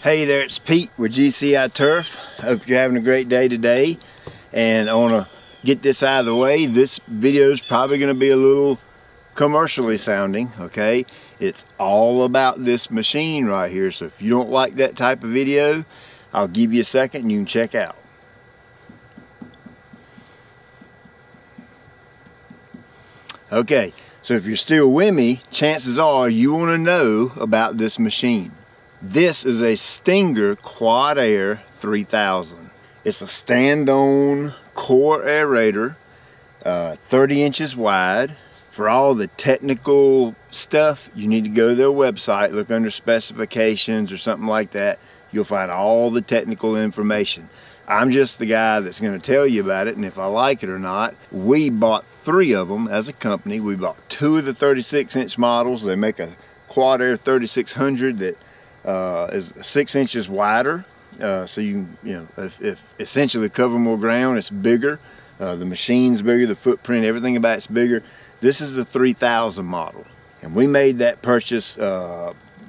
Hey there, it's Pete with GCI Turf. Hope you're having a great day today. And I want to get this out of the way. This video is probably going to be a little commercially sounding, okay? It's all about this machine right here. So if you don't like that type of video, I'll give you a second and you can check out. Okay, so if you're still with me, chances are you want to know about this machine. This is a Stinger Quad Air 3000. It's a stand-on core aerator, 30 inches wide. For all the technical stuff, you need to go to their website, look under specifications or something like that. You'll find all the technical information. I'm just the guy that's going to tell you about it and if I like it or not. We bought 3 of them as a company. We bought 2 of the 36-inch models. They make a Quad Air 3600 that is 6 inches wider, so you know if essentially cover more ground. It's bigger, the machine's bigger, the footprint, everything about it's bigger. This is the 3000 model, and we made that purchase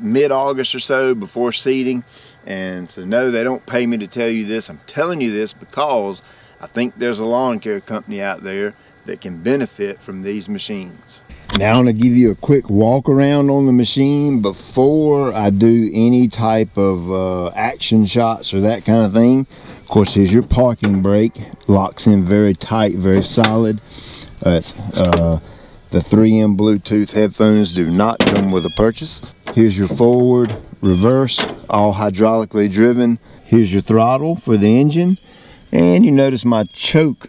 mid-August or so, before seeding. And so no, they don't pay me to tell you this. I'm telling you this because I think there's a lawn care company out there that can benefit from these machines. Now I'm going to give you a quick walk around on the machine before I do any type of action shots or that kind of thing. Of course, here's your parking brake. Locks in very tight, very solid. The 3M Bluetooth headphones do not come with a purchase. Here's your forward, reverse, all hydraulically driven. Here's your throttle for the engine. And you notice my choke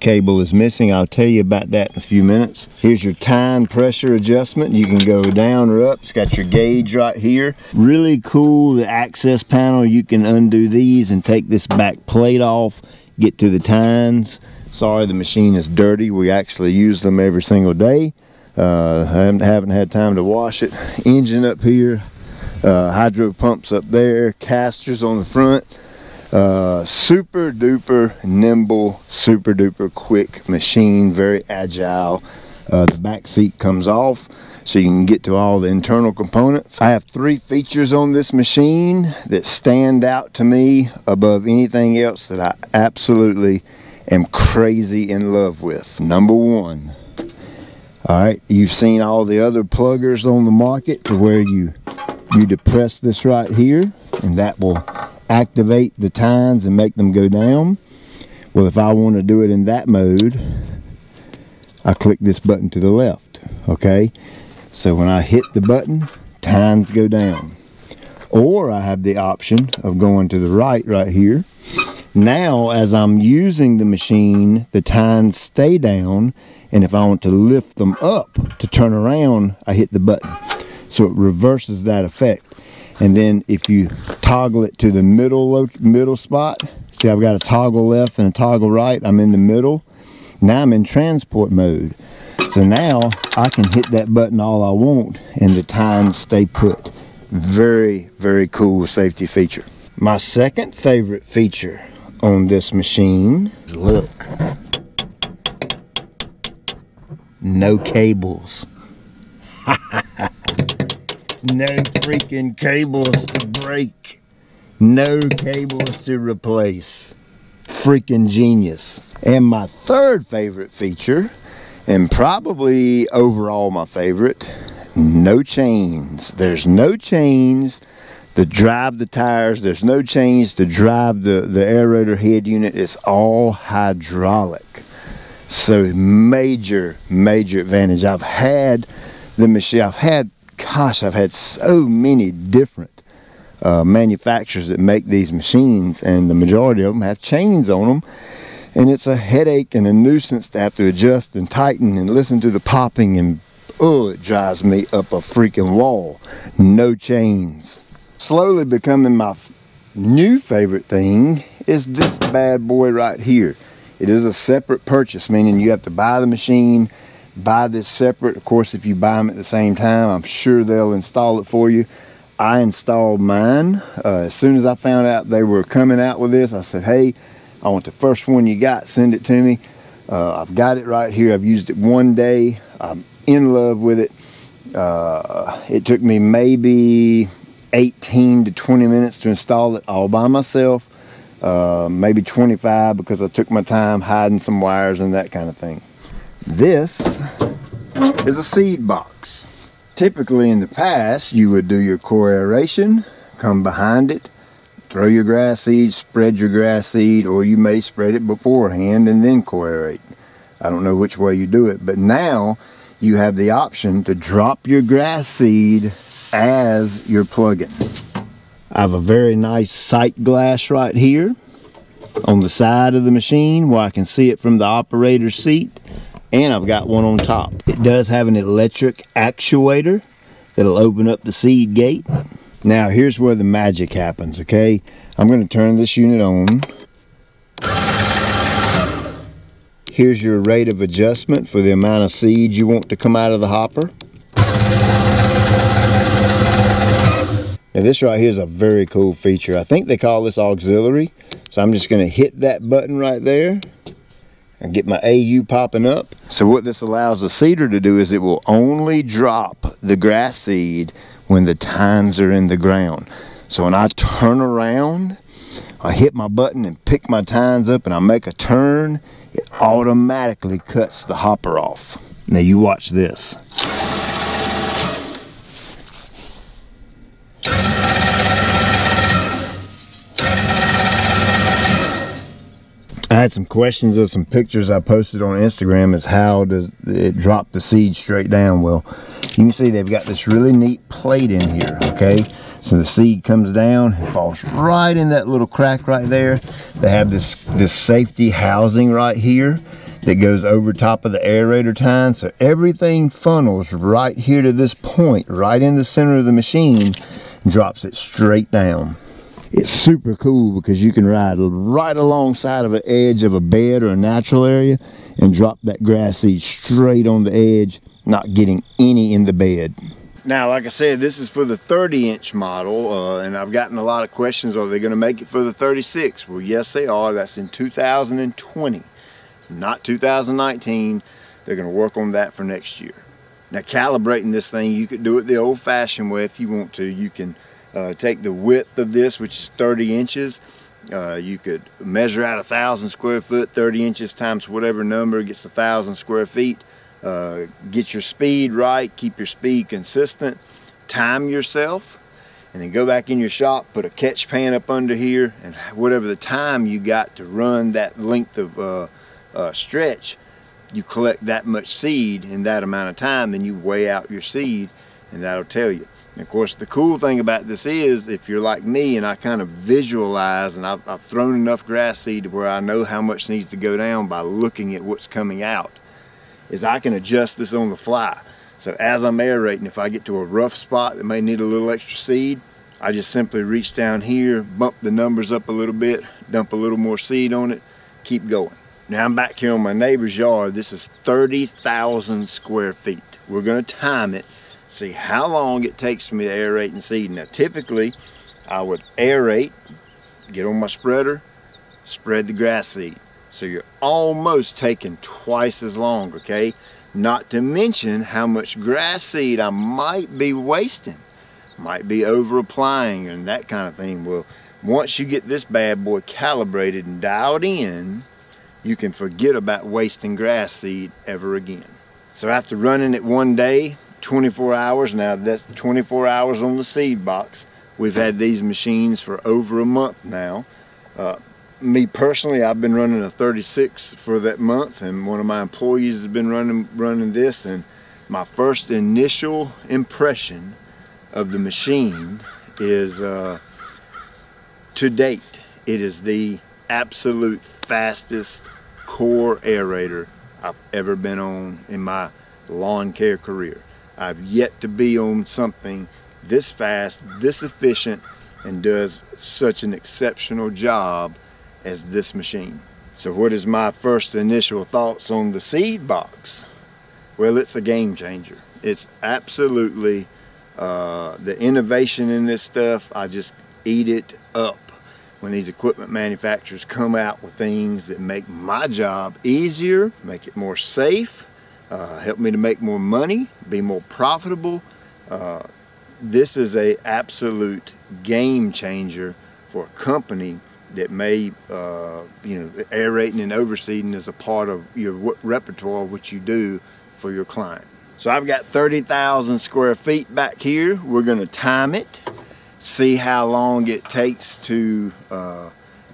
cable is missing. I'll tell you about that in a few minutes. Here's your tine pressure adjustment. You can go down or up. It's got your gauge right here. Really cool, the access panel. You can undo these and take this back plate off, get to the tines. Sorry, the machine is dirty. We actually use them every single day. I haven't had time to wash it. Engine up here, hydro pumps up there, casters on the front. Super duper nimble, super duper quick machine, very agile. The back seat comes off so you can get to all the internal components. I have 3 features on this machine that stand out to me above anything else that I absolutely am crazy in love with. Number 1, all right, you've seen all the other pluggers on the market to where you depress this right here and that will activate the tines and make them go down. Well, if I want to do it in that mode, I click this button to the left. Okay, so when I hit the button, tines go down. Or I have the option of going to the right here. Now as I'm using the machine, the tines stay down, and if I want to lift them up to turn around, I hit the button, so it reverses that effect. And then if you toggle it to the middle spot, see I've got a toggle left and a toggle right. I'm in the middle. Now I'm in transport mode. So now I can hit that button all I want and the tines stay put. Very, very cool safety feature. My second favorite feature on this machine is, look, no cables. No freaking cables to break, no cables to replace. Freaking genius. And my third favorite feature, and probably overall my favorite, no chains. There's no chains to drive the tires. There's no chains to drive the aerator head unit. It's all hydraulic. So major advantage. I've had the machine, I've had so many different manufacturers that make these machines, and the majority of them have chains on them, and it's a headache and a nuisance to have to adjust and tighten and listen to the popping, and oh, it drives me up a freaking wall. No chains. Slowly becoming my new favorite thing is this bad boy right here. It is a separate purchase, meaning you have to buy the machine, buy this separate. Of course, if you buy them at the same time, I'm sure they'll install it for you. I installed mine as soon as I found out they were coming out with this. I said, hey, I want the first one you got, send it to me. I've got it right here. I've used it one day. I'm in love with it. It took me maybe 18 to 20 minutes to install it all by myself. Maybe 25 because I took my time hiding some wires and that kind of thing. This is a seed box. Typically in the past, you would do your core aeration, come behind it, throw your grass seed, spread your grass seed, or you may spread it beforehand and then core aerate. I don't know which way you do it, but now you have the option to drop your grass seed as you're plugging. I have a very nice sight glass right here on the side of the machine where I can see it from the operator's seat, and I've got one on top. It does have an electric actuator that'll open up the seed gate. Now here's where the magic happens, okay? I'm going to turn this unit on. Here's your rate of adjustment for the amount of seed you want to come out of the hopper. Now this right here is a very cool feature. I think they call this auxiliary. So I'm just going to hit that button right there and get my AU popping up. So what this allows the seeder to do is it will only drop the grass seed when the tines are in the ground. So when I turn around, I hit my button and pick my tines up and I make a turn, it automatically cuts the hopper off. Now you watch this. I had some questions of some pictures I posted on Instagram as how does it drop the seed straight down. Well, you can see they've got this really neat plate in here, okay? So the seed comes down, it falls right in that little crack right there. They have this safety housing right here that goes over top of the aerator tine. So everything funnels right here to this point, right in the center of the machine, and drops it straight down. It's super cool because you can ride right alongside of an edge of a bed or a natural area and drop that grass seed straight on the edge, not getting any in the bed. Now, like I said, this is for the 30-inch model, and I've gotten a lot of questions, are they going to make it for the 36? Well, yes, they are. That's in 2020, not 2019. They're going to work on that for next year. Now, calibrating this thing, you could do it the old-fashioned way if you want to. You can take the width of this, which is 30 inches. You could measure out 1,000 square foot, 30 inches times whatever number gets 1,000 square feet. Get your speed right, keep your speed consistent, time yourself, and then go back in your shop, put a catch pan up under here, and whatever the time you got to run that length of stretch, you collect that much seed in that amount of time, then you weigh out your seed, and that'll tell you. And of course, the cool thing about this is, if you're like me and I kind of visualize, and I've thrown enough grass seed to where I know how much needs to go down by looking at what's coming out, is I can adjust this on the fly. So as I'm aerating, if I get to a rough spot that may need a little extra seed, I just simply reach down here, bump the numbers up a little bit, dump a little more seed on it, keep going. Now I'm back here on my neighbor's yard. This is 30,000 square feet. We're going to time it, see how long it takes for me to aerate and seed. Now typically I would aerate, get on my spreader, spread the grass seed. So you're almost taking twice as long, okay? Not to mention how much grass seed I might be wasting. Might be over applying and that kind of thing. Well, once you get this bad boy calibrated and dialed in, you can forget about wasting grass seed ever again. So after running it one day, 24 hours, now that's 24 hours on the seed box. We've had these machines for over a month now. Me personally, I've been running a 36 for that month, and one of my employees has been running this, and my first initial impression of the machine is, to date, it is the absolute fastest core aerator I've ever been on in my lawn care career. I've yet to be on something this fast, this efficient, and does such an exceptional job as this machine. So what is my first initial thoughts on the seed box? Well, it's a game changer. It's absolutely the innovation in this stuff. I just eat it up when these equipment manufacturers come out with things that make my job easier, make it more safe, help me to make more money, be more profitable. this is a absolute game changer for a company that may, you know, aerating and overseeding is a part of your repertoire, what you do for your client. So I've got 30,000 square feet back here. We're gonna time it, see how long it takes to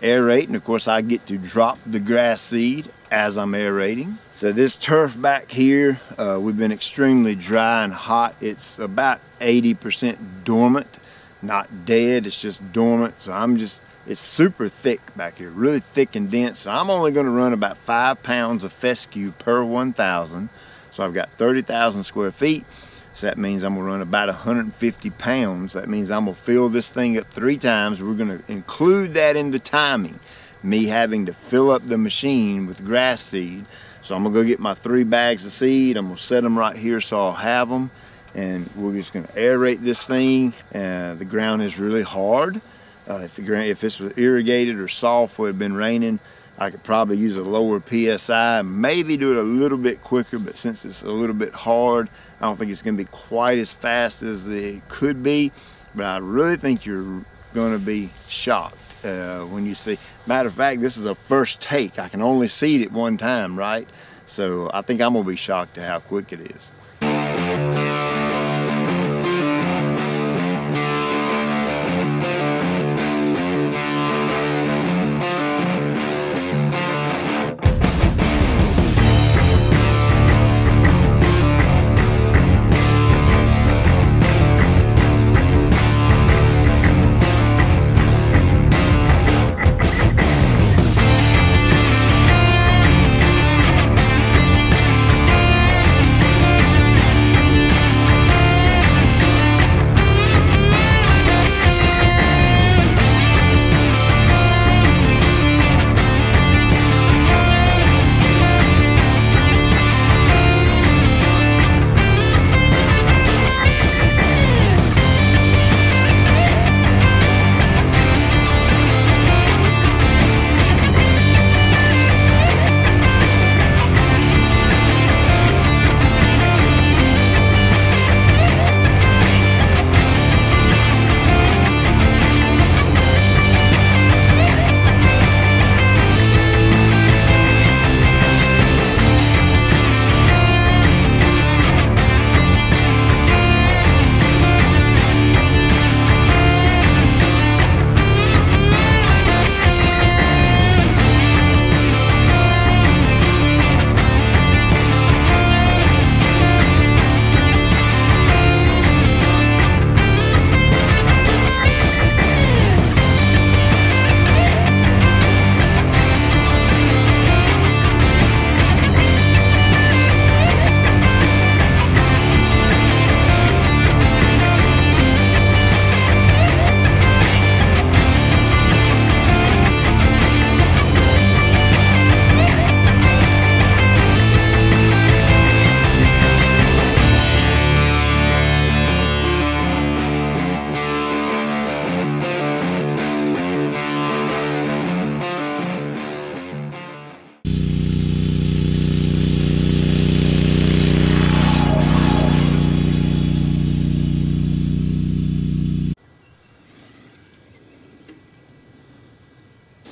aerate, and of course I get to drop the grass seed as I'm aerating. So this turf back here, we've been extremely dry and hot. It's about 80% dormant, not dead, it's just dormant. So it's super thick back here, really thick and dense. So I'm only gonna run about 5 pounds of fescue per 1,000. So I've got 30,000 square feet. So that means I'm gonna run about 150 pounds. That means I'm gonna fill this thing up 3 times. We're gonna include that in the timing, me having to fill up the machine with grass seed. So I'm gonna go get my 3 bags of seed. I'm gonna set them right here so I'll have them. And we're just gonna aerate this thing. The ground is really hard. If this was irrigated or soft where it had been raining, I could probably use a lower PSI, maybe do it a little bit quicker, but since it's a little bit hard, I don't think it's gonna be quite as fast as it could be, but I really think you're gonna be shocked when you see. Matter of fact, this is a first take. I can only seed it 1 time, right? So I think I'm gonna be shocked at how quick it is.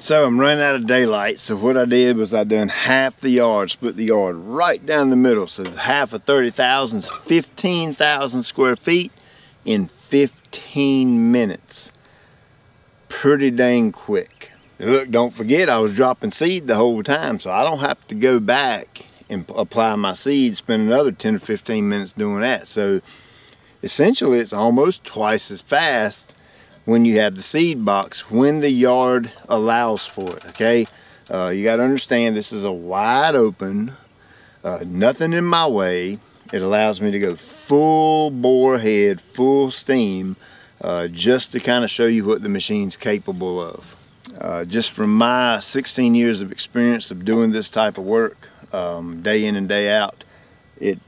So I'm running out of daylight, so what I did was I done half the yard, split the yard right down the middle. So half of 30,000 is 15,000 square feet in 15 minutes. Pretty dang quick. Look, don't forget I was dropping seed the whole time, so I don't have to go back and apply my seed, spend another 10 or 15 minutes doing that. So essentially it's almost twice as fast when you have the seed box, when the yard allows for it, okay? You gotta understand this is a wide open, nothing in my way. It allows me to go full bore head, full steam, just to kind of show you what the machine's capable of. Just from my 16 years of experience of doing this type of work, day in and day out, it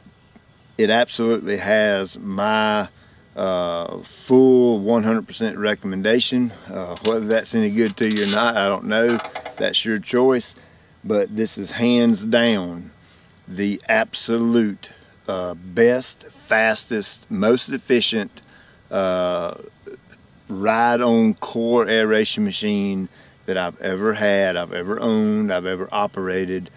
absolutely has my full 100% recommendation. Whether that's any good to you or not, I don't know. That's your choice. But this is hands down the absolute best, fastest, most efficient ride-on core aeration machine that I've ever had, I've ever owned, I've ever operated.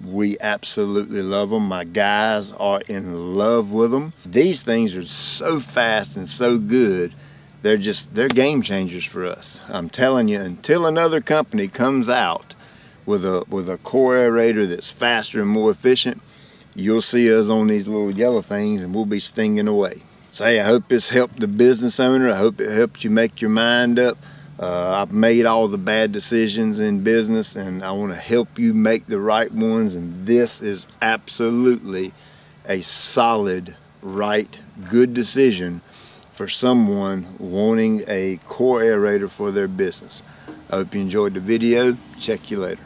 We absolutely love them. My guys are in love with them. These things are so fast and so good. They're game changers for us. I'm telling you, until another company comes out with a core aerator that's faster and more efficient, you'll see us on these little yellow things and we'll be stinging away. So hey, I hope this helped the business owner. I hope it helped you make your mind up. I've made all the bad decisions in business and I want to help you make the right ones, and this is absolutely a solid, right, good decision for someone wanting a core aerator for their business. I hope you enjoyed the video. Check you later.